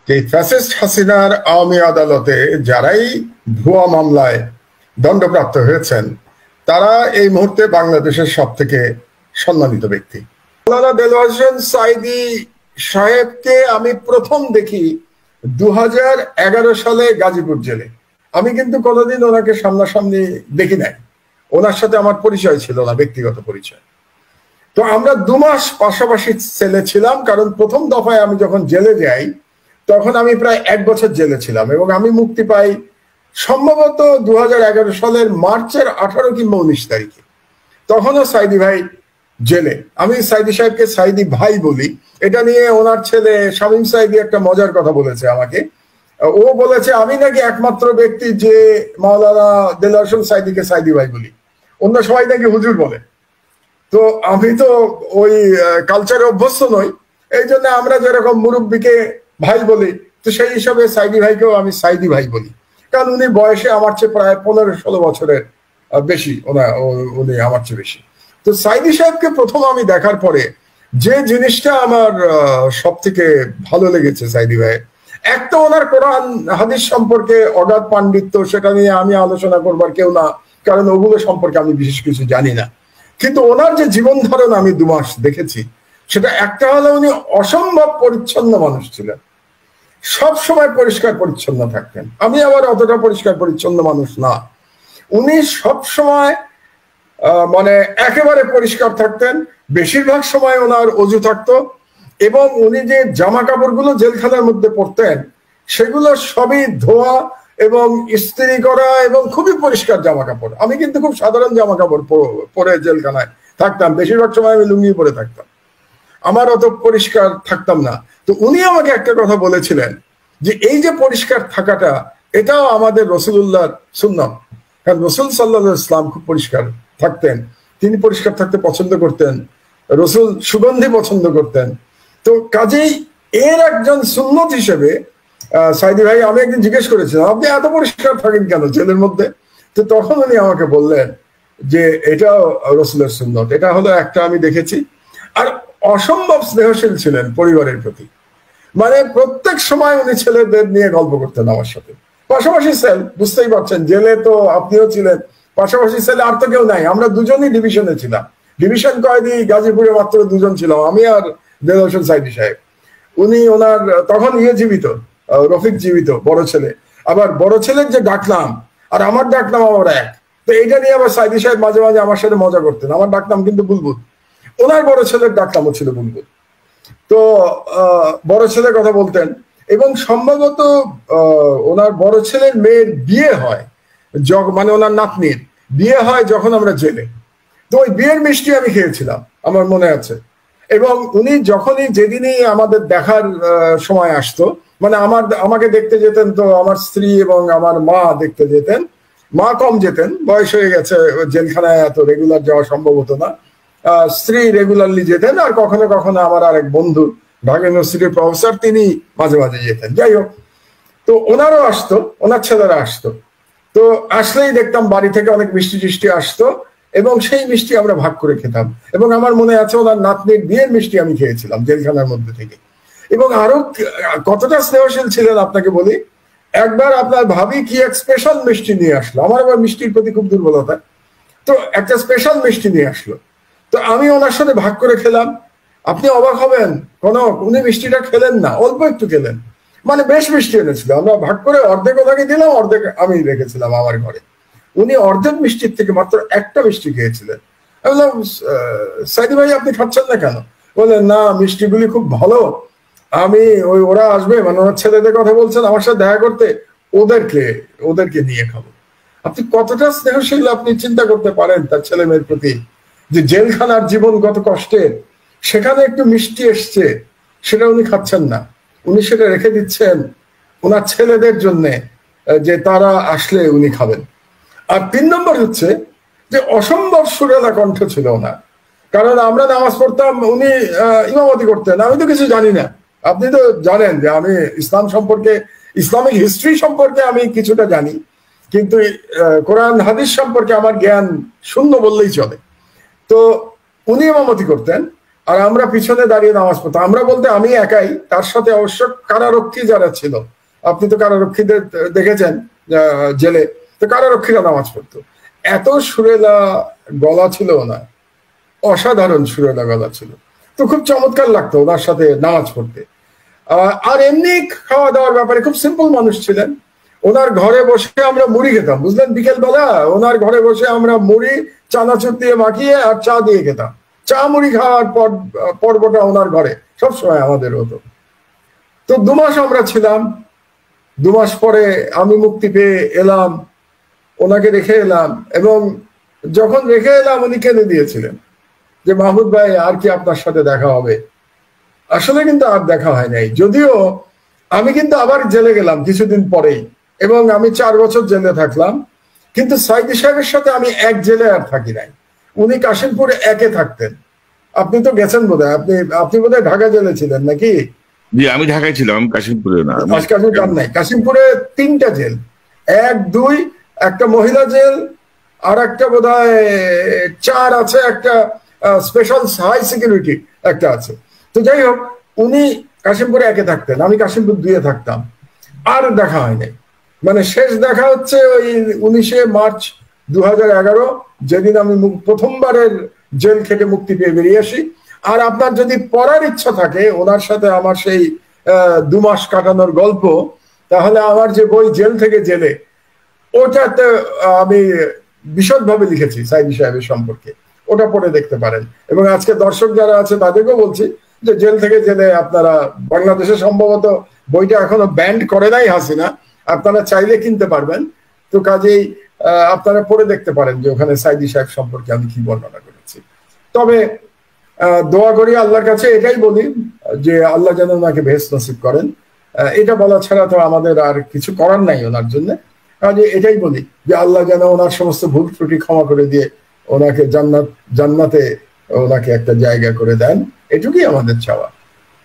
যে ফ্যাসিস্ট হাসিনার আওয়ামী আদালতে যারাই ভুয়া মামলায় দণ্ডপ্রাপ্ত হয়েছেন তারা এই মুহূর্তে বাংলাদেশের সব থেকে সম্মানিত ব্যক্তি। মাওলানা দেলোয়ার হোসেন সাঈদী সাহেবকে আমি প্রথম দেখি 2011 সালে গাজীপুর জেলে। আমি কিন্তু কোনোদিন ওনাকে সামনাসামনি দেখি নাই, ওনার সাথে আমার পরিচয় ছিল না, ব্যক্তিগত পরিচয়। তো আমরা 2 মাস পাশাপাশি সেলে ছিলাম, কারণ প্রথম দফায় আমি যখন জেলে যাই তখন আমি প্রায় 1 বছর জেলে ছিলাম এবং আমি মুক্তি পাই সম্ভবত 2011 সালের মার্চের 18 কিংবা 19 তারিখে। তখনও সাঈদী ভাই জেলে। আমি সাঈদী সাহেবকে সাঈদী ভাই বলি, এটা নিয়ে ওনার ছেলে শামীম সাঈদী একটা মজার কথা বলেছে আমাকে। ও বলেছে আমি নাকি একমাত্র ব্যক্তি যে মাওলানা দেলোয়ার হোসেন সাঈদীকে সাঈদী ভাই বলি, অন্য সবাই নাকি হুজুর বলে। তো আমি তো ওই কালচারে অভ্যস্ত নই, এই জন্য আমরা যেরকম মুরব্বীকে ভাই বলি, তো সেই হিসাবে সাঈদী ভাইকেও আমি সাঈদী ভাই বলি, কারণ উনি বয়সে আমার চেয়ে প্রায় 15-16 বছরের বেশি, উনি আমার চেয়ে বেশি। তো সাঈদী সাহেবকে প্রথম আমি দেখার পরে যে জিনিসটা আমার সব থেকে ভালো লেগেছে সাঈদী ভাই, একটা ওনার কোরআন হাদিস সম্পর্কে অগাধ পাণ্ডিত্য, সেটা নিয়ে আমি আলোচনা করবার কেউ না, কারণ ওগুলো সম্পর্কে আমি বিশেষ কিছু জানি না। কিন্তু ওনার যে জীবন ধারণ আমি 2 মাস দেখেছি, সেটা একটা হলো উনি অসম্ভব পরিচ্ছন্ন মানুষ ছিলেন, সব সময় পরিষ্কার পরিচ্ছন্ন থাকতেন। আমি আবার অতটা পরিষ্কার পরিচ্ছন্ন মানুষ না, উনি সব সময় মানে একেবারে পরিষ্কার থাকতেন। বেশিরভাগ সময় ওনার অজু থাকতো এবং উনি যে জামা কাপড়গুলো জেলখানার মধ্যে পরতেন সেগুলো সবই ধোয়া এবং ইস্ত্রি করা এবং খুবই পরিষ্কার জামা কাপড়। আমি কিন্তু খুব সাধারণ জামা কাপড় পরে জেলখানায় থাকতাম, বেশিরভাগ সময় আমি লুঙ্গি পরে থাকতাম, আমার অত পরিষ্কার থাকতাম না। তো উনি আমাকে একটা কথা বলেছিলেন যে এই যে পরিষ্কার থাকাটা, এটাও আমাদের রাসূলুল্লাহর সুন্নাত। কারণ রাসূল সাল্লাল্লাহু আলাইহি ওয়াসাল্লাম খুব পরিষ্কার থাকতেন, তিনি পরিষ্কার থাকতে পছন্দ করতেন, রাসূল সুগন্ধি পছন্দ করতেন। তো কাজেই এর একজন সুন্নত হিসেবে সাঈদী ভাই, আমি একদিন জিজ্ঞেস করেছিলাম আপনি এত পরিষ্কার থাকেন কেন জেলের মধ্যে? তো তখন উনি আমাকে বললেন যে এটাও রাসূলের সুন্নত। এটা হলো একটা আমি দেখেছি। আর অসম্ভব স্নেহশীল ছিলেন পরিবারের প্রতি, মানে প্রত্যেক সময় উনি ছেলেদের নিয়ে গল্প করতেন আমার সাথে। পাশাপাশি সেল, বুঝতেই পারছেন জেলে তো আপনিও ছিলেন, পাশাপাশি সেলে আর তো কেউ নাই, আমরা দুজনই ডিভিশনে ছিলাম। ডিভিশন কয়েদি গাজীপুরে মাত্র 2 জন ছিলাম, আমি আর দেলোয়ার হোসেন সাঈদী সাহেব। উনি ওনার তখন জীবিত, রফিক জীবিত, বড় ছেলে। আবার বড় ছেলের যে ডাকনাম আর আমার ডাকনাম আমার এক, তো এইটা নিয়ে আবার সাঈদী সাহেব মাঝে মাঝে আমার সাথে মজা করতেন। আমার ডাকনাম কিন্তু বুলবুল, ওনার বড় ছেলের ডাকনামও ছিল বুলবুল। তো বড় ছেলের কথা বলতেন এবং সম্ভবত ওনার বড় ছেলের মেয়ের বিয়ে হয়, মানে ওনার নাতনির বিয়ে হয় যখন আমরা জেলে। তো ওই বিয়ের মিষ্টি আমি খেয়েছিলাম, আমার মনে আছে। এবং উনি যখনই যেদিনই আমাদের দেখার সময় আসতো, মানে আমাকে দেখতে যেতেন, তো আমার স্ত্রী এবং আমার মা দেখতে যেতেন। মা কম যেতেন, বয়স হয়ে গেছে, জেলখানায় এত রেগুলার যাওয়া সম্ভব হতো না। স্ত্রী রেগুলারলি যেতেন, আর কখনো কখনো আমার আরেক বন্ধু ঢাকা ইউনিভার্সিটির প্রফেসর, তিনি মাঝে মাঝে যেতেন। যাই হোক, তো ওনারও আসতো, ওনার ছেলেরা আসতো। তো আসলেই দেখতাম বাড়ি থেকে অনেক মিষ্টি টিষ্টি আসতো এবং সেই মিষ্টি আমরা ভাগ করে খেতাম। এবং আমার মনে আছে ওনার নাতনির বিয়ের মিষ্টি আমি খেয়েছিলাম জেলখানার মধ্যে থেকে। এবং আরো কতটা স্নেহশীল ছিলেন আপনাকে বলি, একবার আপনার ভাবি কি এক স্পেশাল মিষ্টি নিয়ে আসলো, আমার আবার মিষ্টির প্রতি খুব দুর্বলতা, তো একটা স্পেশাল মিষ্টি নিয়ে আসলো। তো আমি ওনার সাথে ভাগ করে খেলাম। আপনি অবাক হবেন, উনি মিষ্টিটা খেলেন না, অল্প একটু খেলেন, মানে বেশ মিষ্টি এনেছিল। আমরা ভাগ করে অর্ধেক ওনাকে দিলাম, অর্ধেক আমি রেখেছিলাম আমার ঘরে। উনি অর্ধেক মিষ্টির থেকে মাত্র একটা মিষ্টি খেয়েছিলেন। আমি বললাম সাঈদী ভাই আপনি খাচ্ছেন না কেন? বললেন না, মিষ্টিগুলি খুব ভালো, আমি ওরা আসবে, মানে ওনার ছেলেদের কথা বলছেন আমার সাথে দেখা করতে, ওদেরকে নিয়ে খাবো। আপনি কতটা স্নেহশীল আপনি চিন্তা করতে পারেন তার ছেলে মেয়ের প্রতি, যে জেলখানার জীবন কত কষ্টের, সেখানে একটু মিষ্টি এসছে, সেটা উনি খাচ্ছেন না, উনি সেটা রেখে দিচ্ছেন ওনার ছেলেদের জন্য, যে তারা আসলে উনি খাবেন। আর 3 নম্বর হচ্ছে যে অসম্ভব সুরেলা কণ্ঠ ছিল ওনার। কারণ আমরা নামাজ পড়তাম, উনি ইমামতি করতেন, আমি তো কিছু জানি না। আপনি তো জানেন যে আমি ইসলাম সম্পর্কে, ইসলামিক হিস্ট্রি সম্পর্কে আমি কিছুটা জানি, কিন্তু কোরআন হাদিস সম্পর্কে আমার জ্ঞান শূন্য বললেই চলে। তো উনি ইমামতি করতেন আর আমরা পিছনে দাঁড়িয়ে নামাজ পড়তাম। আমরা বলতে আমি একাই, তার সাথে অবশ্য কারারক্ষী যারা ছিল, আপনি তো কারারক্ষীদের দেখেছেন জেলে, তো কারারক্ষীরা নামাজ পড়তো। এত সুরেলা গলা ছিল ওনার, অসাধারণ সুরেলা গলা ছিল। তো খুব চমৎকার লাগতো ওনার সাথে নামাজ পড়তে। আর এমনি খাওয়া দাওয়ার ব্যাপারে খুব সিম্পল মানুষ ছিলেন। ওনার ঘরে বসে আমরা মুড়ি খেতাম, বুঝলেন, বিকেল বেলা ওনার ঘরে বসে আমরা মুড়ি চানাচুর দিয়ে মাখিয়ে আর চা দিয়ে খেতাম। চা মুড়ি খাওয়ার পর্বটা ওনার ঘরে সবসময় আমাদের হতো। তো 2 মাস আমরা ছিলাম। 2 মাস পরে আমি মুক্তি পেয়ে এলাম, ওনাকে রেখে এলাম, এবং যখন রেখে এলাম উনি কেঁদে দিয়েছিলেন যে মাহমুদ ভাই আর কি আপনার সাথে দেখা হবে। আসলে কিন্তু আর দেখা হয় নাই, যদিও আমি কিন্তু আবার জেলে গেলাম কিছুদিন পরেই, এবং আমি 4 বছর জেলে থাকলাম। কিন্তু সাইদি সাহেবের সাথে আমি এক জেলে আর থাকি নাই। উনি কাশিমপুরে 1-এ থাকতেন। আপনি তো গেছেন বোধহয়, আপনি বোধহয় ঢাকা জেলে ছিলেন নাকি? জি, আমি ঢাকায় ছিলাম, আমি কাশিমপুরে না। কাশিমপুরে 3টা জেল, 1, 2, একটা মহিলা জেল, আর একটা বোধহয় 4 আছে, একটা স্পেশাল হাই সিকিউরিটি একটা আছে। তো যাই হোক, উনি কাশিমপুরে 1-এ থাকতেন, আমি কাশিমপুর 2-এ থাকতাম। আর দেখা হয় নাই। মানে শেষ দেখা হচ্ছে ওই 19শে মার্চ 2011, যেদিন আমি প্রথমবারের জেল থেকে মুক্তি পেয়ে বেরিয়ে আসি। আর আপনার যদি পড়ার ইচ্ছা থাকে ওনার সাথে আমার সেই 2 মাস কাটানোর গল্প, তাহলে আমার যে বই জেল থেকে জেলে, ওটাতে আমি বিশদভাবে লিখেছি সাইদি সাহেবের সম্পর্কে, ওটা পড়ে দেখতে পারেন। এবং আজকে দর্শক যারা আছে তাদেরকেও বলছি যে জেল থেকে জেলে আপনারা, বাংলাদেশে সম্ভবত বইটা এখনো ব্যান্ড করে নাই হাসিনা, আপনারা চাইলে কিনতে পারবেন। তো কাজেই আপনারা পড়ে দেখতে পারেন যে ওখানে সাইদি সাহেব সম্পর্কে আমি কি বর্ণনা করেছি। তবে দোয়া করি আল্লাহর কাছে, এটাই বলি যে আল্লাহ যেন ওনাকে বেহেশত নসিব করেন। এটা বলা ছাড়া তো আমাদের আর কিছু করার নাই ওনার জন্য। কাজে এটাই বলি যে আল্লাহ যেন ওনার সমস্ত ভুল ত্রুটি ক্ষমা করে দিয়ে ওনাকে জান্নাতে ওনাকে একটা জায়গা করে দেন, এটুকুই আমাদের চাওয়া।